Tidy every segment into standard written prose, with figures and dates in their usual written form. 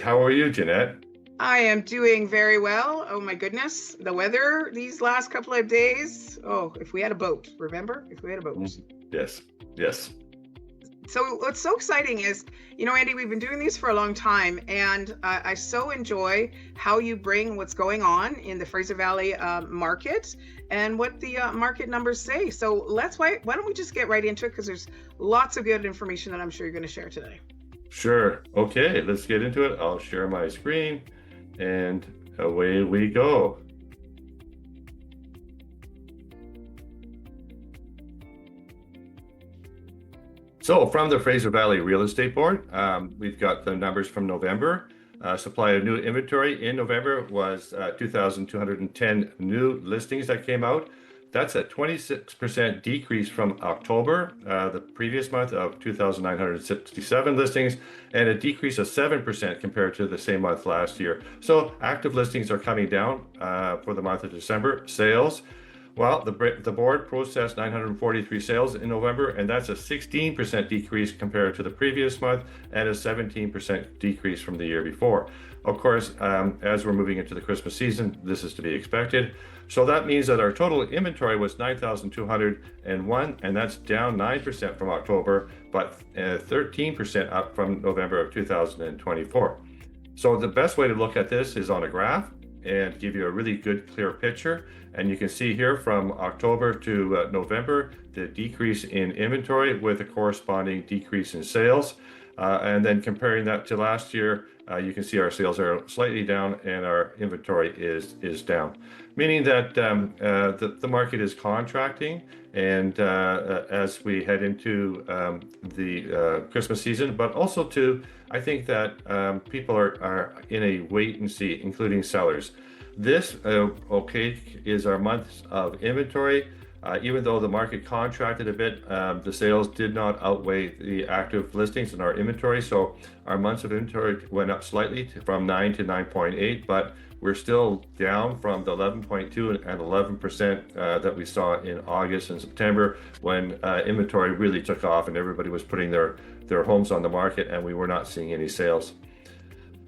How are you, Jeanette? I am doing very well. Oh my goodness. The weather these last couple of days. Oh, if we had a boat, remember? If we had a boat. Mhm. Yes, yes. So what's so exciting is, Andy, we've been doing these for a long time, and I so enjoy how you bring what's going on in the Fraser Valley market and what the market numbers say. So why don't we just get right into it? Because there's lots of good information that I'm sure you're going to share today. Sure. Okay, let's get into it. I'll share my screen and away we go. So from the Fraser Valley Real Estate Board, we've got the numbers from November. Supply of new inventory in November was 2,210 new listings that came out. That's a 26% decrease from October, the previous month of 2,967 listings, and a decrease of 7% compared to the same month last year. So active listings are coming down for the month of December. Sales, well, the board processed 943 sales in November, and that's a 16% decrease compared to the previous month and a 17% decrease from the year before. Of course, as we're moving into the Christmas season, this is to be expected. So that means that our total inventory was 9,201, and that's down 9% from October, but 13% up from November of 2024. So the best way to look at this is on a graph and give you a really good, clear picture. And you can see here from October to November, the decrease in inventory with a corresponding decrease in sales. And then comparing that to last year, you can see our sales are slightly down and our inventory is down, meaning that the market is contracting. And as we head into the Christmas season, but also too, I think that people are in a wait and see, including sellers. This, okay, is our months of inventory. Even though the market contracted a bit, the sales did not outweigh the active listings in our inventory. So our months of inventory went up slightly from 9 to 9.8, but we're still down from the 11.2 and 11% that we saw in August and September when inventory really took off and everybody was putting their homes on the market and we were not seeing any sales.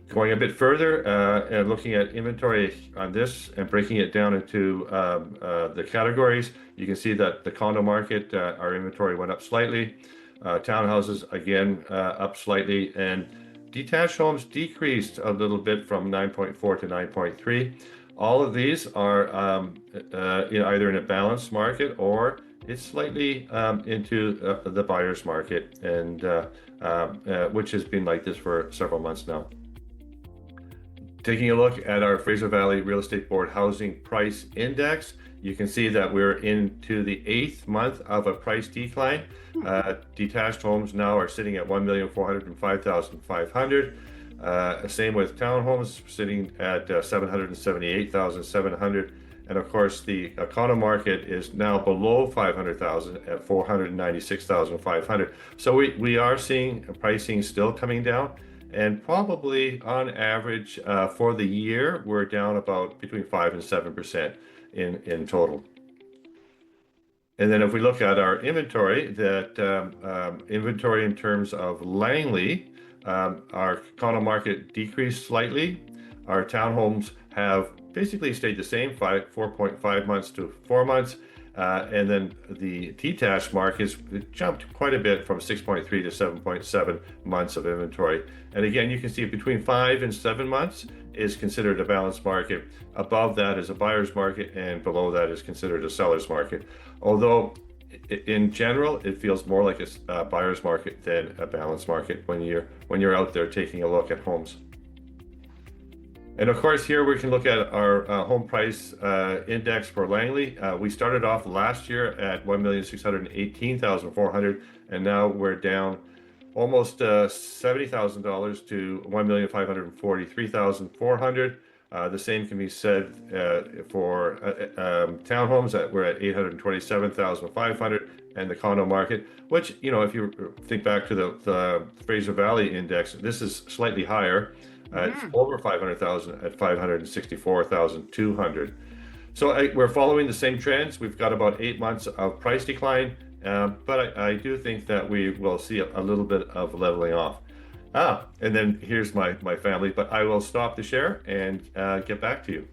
Going a bit further and looking at inventory on this and breaking it down into the categories, you can see that the condo market, our inventory went up slightly. Townhouses, again, up slightly. And detached homes decreased a little bit from 9.4 to 9.3. All of these are either in a balanced market or it's slightly into the buyer's market, and which has been like this for several months now. Taking a look at our Fraser Valley Real Estate Board Housing Price Index, you can see that we're into the 8th month of a price decline. Detached homes now are sitting at 1,405,500. Same with townhomes, sitting at 778,700. And of course, the condo market is now below 500,000 at 496,500. So we are seeing pricing still coming down. And probably on average for the year, we're down about between 5 and 7% in total. And then if we look at our inventory, that inventory in terms of Langley, our condo market decreased slightly. Our townhomes have basically stayed the same, 4.5 months to 4 months. And then the detached markets jumped quite a bit from 6.3 to 7.7 months of inventory. And again, you can see between 5 and 7 months is considered a balanced market. Above that is a buyer's market, and below that is considered a seller's market. Although in general, it feels more like a buyer's market than a balanced market when you're out there taking a look at homes. And of course, here we can look at our home price index for Langley. We started off last year at 1,618,400, and now we're down almost $70,000 to 1,543,400. The same can be said for townhomes. We're at 827,500, and the condo market, which, if you think back to the Fraser Valley index, this is slightly higher. It's over 500,000 at 564,200. So we're following the same trends. We've got about 8 months of price decline, but I do think that we will see a little bit of leveling off. And then here's my family, but I will stop the share and get back to you.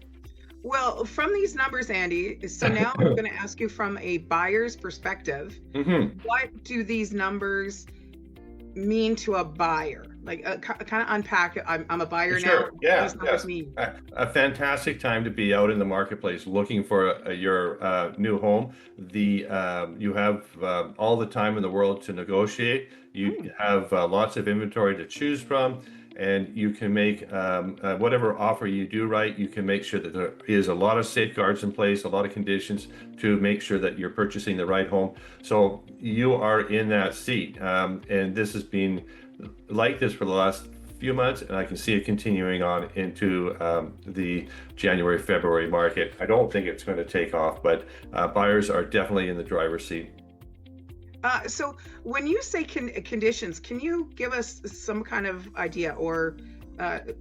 Well, from these numbers, Andy, so now I'm going to ask you from a buyer's perspective, Hmm. what do these numbers mean to a buyer? Like, kind of unpack it. I'm a buyer now. Sure. What do Yeah. these numbers Yes. mean? A fantastic time to be out in the marketplace looking for your new home. You have all the time in the world to negotiate. Hmm. You have lots of inventory to choose from, and you can make whatever offer you do right. You can make sure that there is a lot of safeguards in place, a lot of conditions to make sure that you're purchasing the right home. So you are in that seat, and this has been like this for the last few months, and I can see it continuing on into the January, February market. I don't think it's going to take off, but buyers are definitely in the driver's seat. So when you say conditions, can you give us some kind of idea or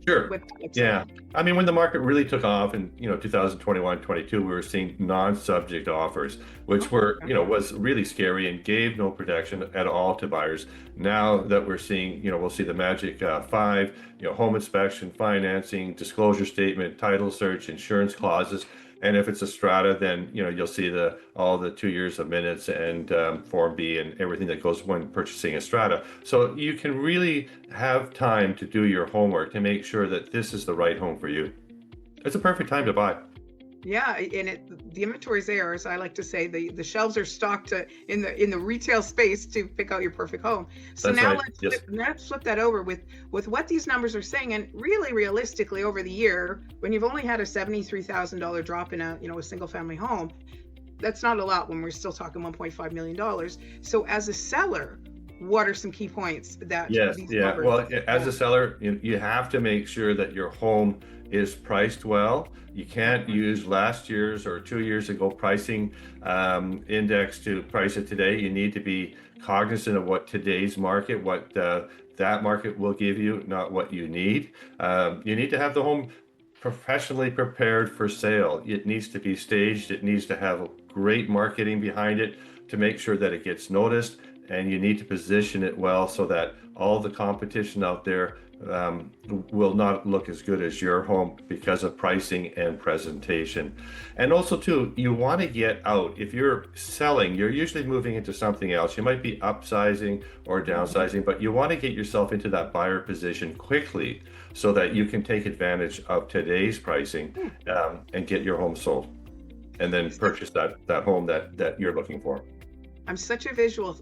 Sure. what that looks Yeah. like? I mean, when the market really took off in, 2021, 22, we were seeing non-subject offers, which Oh, were, was really scary and gave no protection at all to buyers. Now that we're seeing, we'll see the magic five, home inspection, financing, disclosure statement, title search, insurance clauses. And if it's a strata, then you'll see all the 2 years of minutes and Form B and everything that goes when purchasing a strata. So you can really have time to do your homework to make sure that this is the right home for you. It's a perfect time to buy. Yeah, and the inventory's there, as I like to say, the shelves are stocked in the retail space to pick out your perfect home. So That's now right. Yes. let's flip that over with what these numbers are saying, and really realistically over the year, when you've only had a $73,000 drop in a single family home, that's not a lot when we're still talking $1.5 million. So as a seller, what are some key points that Yes, these yeah. numbers? Well, as Yeah. a seller, you have to make sure that your home is priced well. You can't use last year's or 2 years ago pricing index to price it today. You need to be cognizant of what today's market, what that market will give you, not what you need. You need to have the home professionally prepared for sale. It needs to be staged. It needs to have great marketing behind it to make sure that it gets noticed. And you need to position it well so that all the competition out there will not look as good as your home because of pricing and presentation. And also too, you want to get out. If you're selling, you're usually moving into something else. You might be upsizing or downsizing, but you want to get yourself into that buyer position quickly so that you can take advantage of today's pricing and get your home sold, and then purchase that home that you're looking for. I'm such a visual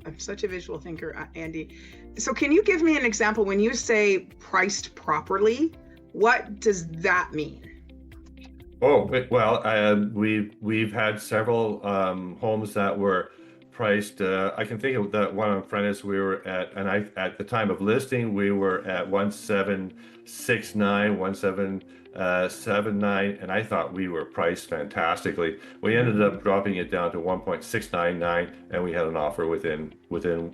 thinker, Andy. So can you give me an example when you say priced properly? What does that mean? Oh, well, we've had several homes that were priced. I can think of that one on Prentice. We were at the time of listing, we were at 1769, 1779, and I thought we were priced fantastically. We ended up dropping it down to 1.699, and we had an offer within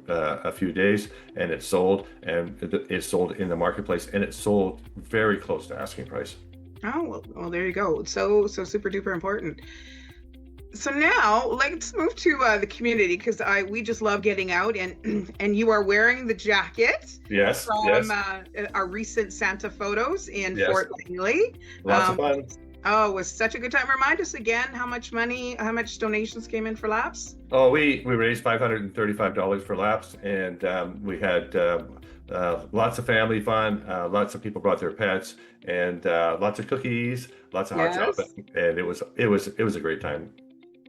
a few days, and it sold, and it sold in the marketplace, and it sold very close to asking price. Oh, well, there you go. So super duper important. So now let's move to the community, because we just love getting out, and and you are wearing the jacket Yes, from yes, our recent Santa photos in yes. Fort Langley. Lots of fun. Oh, it was such a good time. Remind us again how much donations came in for laps? Oh, we raised $535 for laps, and we had lots of family fun. Lots of people brought their pets, and lots of cookies, lots of hot chocolate, Yes. and it was a great time.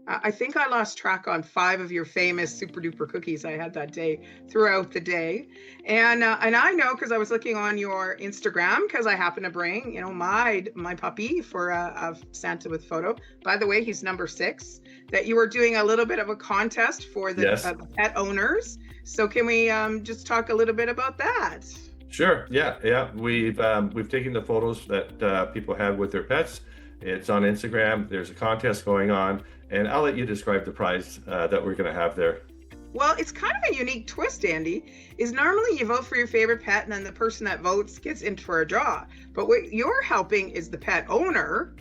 I think I lost track on 5 of your famous super duper cookies I had that day throughout the day. And I know because I was looking on your Instagram, because I happen to bring, my puppy for a Santa with photo. By the way, he's number 6, that you were doing a little bit of a contest for the Yes. pet owners. So can we just talk a little bit about that? Sure. Yeah, yeah. We've taken the photos that people have with their pets. It's on Instagram. There's a contest going on, and I'll let you describe the prize that we're going to have there. Well, it's kind of a unique twist, Andy, is normally you vote for your favorite pet and then the person that votes gets in for a draw. But what you're helping is the pet owner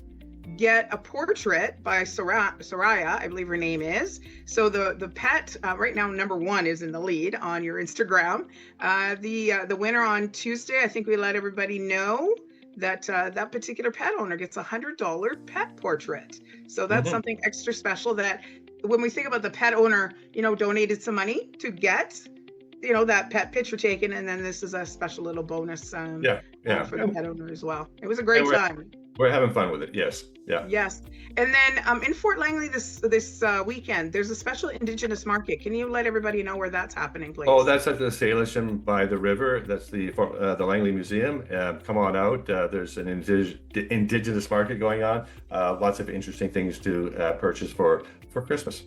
get a portrait by Soraya, I believe her name is. So the pet right now, number one, is in the lead on your Instagram. The winner on Tuesday, I think we let everybody know that that particular pet owner gets $100 pet portrait. So that's Hmm. something extra special that when we think about the pet owner, donated some money to get, that pet picture taken, and then this is a special little bonus Yeah, yeah, for the pet owner as well. It was a and great time. we're having fun with it. Yes, yeah. Yes. And then in Fort Langley this weekend, there's a special Indigenous market. Can you let everybody know where that's happening, Oh, please? that's at the Salishan by the river. That's the Langley Museum. Come on out. There's an indigenous market going on. Lots of interesting things to purchase for Christmas.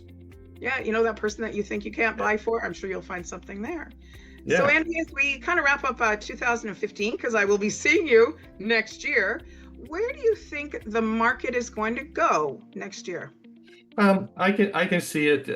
Yeah, that person that you think you can't buy for, I'm sure you'll find something there. So, Yeah. Andy, as we kind of wrap up 2015, because I will be seeing you next year, where do you think the market is going to go next year? I can see it.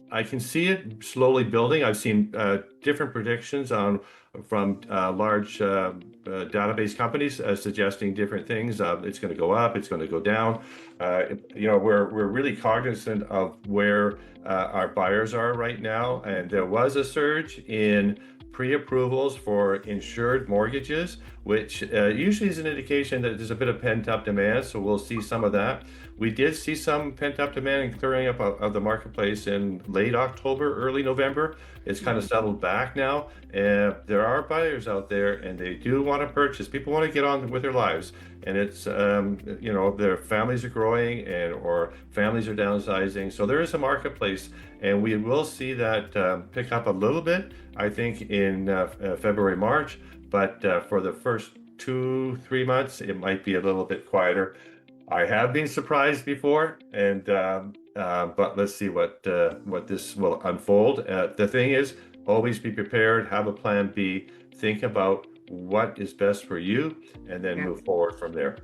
I can see it slowly building. I've seen different predictions from large database companies suggesting different things. It's going to go up. It's going to go down. We're really cognizant of where our buyers are right now, and there was a surge in pre-approvals for insured mortgages, which usually is an indication that there's a bit of pent-up demand. So we'll see some of that. We did see some pent-up demand and clearing up of the marketplace in late October, early November. It's kind of settled back now. And there are buyers out there, and they do want to purchase. People want to get on with their lives, and it's their families are growing or families are downsizing. So there is a marketplace, and we will see that pick up a little bit, I think, in February, March. But for the first 2, 3 months, it might be a little bit quieter. I have been surprised before, and but let's see what this will unfold. The thing is, always be prepared, have a plan B, think about what is best for you, and then Yeah. move forward from there.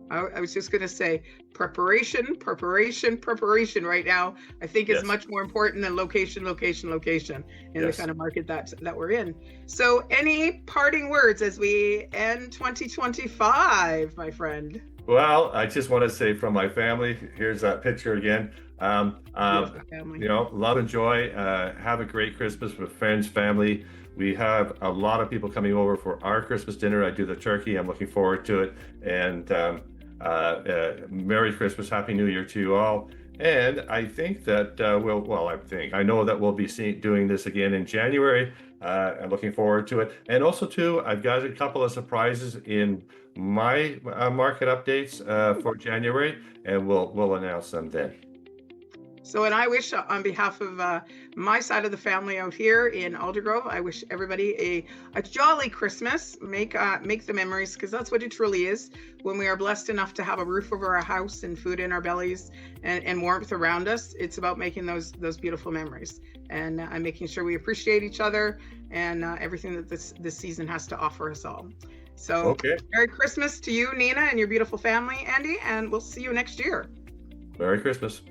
I was just going to say preparation, preparation, preparation right now, I think is Yes, much more important than location, location, location in the yes. kind of market that we're in. So any parting words as we end 2025, my friend? Well, I just want to say from my family, here's that picture again. Beautiful family. Love and joy. Have a great Christmas with friends, family. We have a lot of people coming over for our Christmas dinner. I do the turkey. I'm looking forward to it. And Merry Christmas, Happy New Year to you all. And I think that I know that we'll be doing this again in January. I'm looking forward to it. And also, too, I've got a couple of surprises in my market updates for January, and we'll announce them then. So, and I wish on behalf of my side of the family out here in Aldergrove, I wish everybody a jolly Christmas. Make the memories, because that's what it truly is. When we are blessed enough to have a roof over our house and food in our bellies and warmth around us, it's about making those beautiful memories and making sure we appreciate each other and everything that this season has to offer us all. So, Okay. Merry Christmas to you, Nina, and your beautiful family, Andy, and we'll see you next year. Merry Christmas.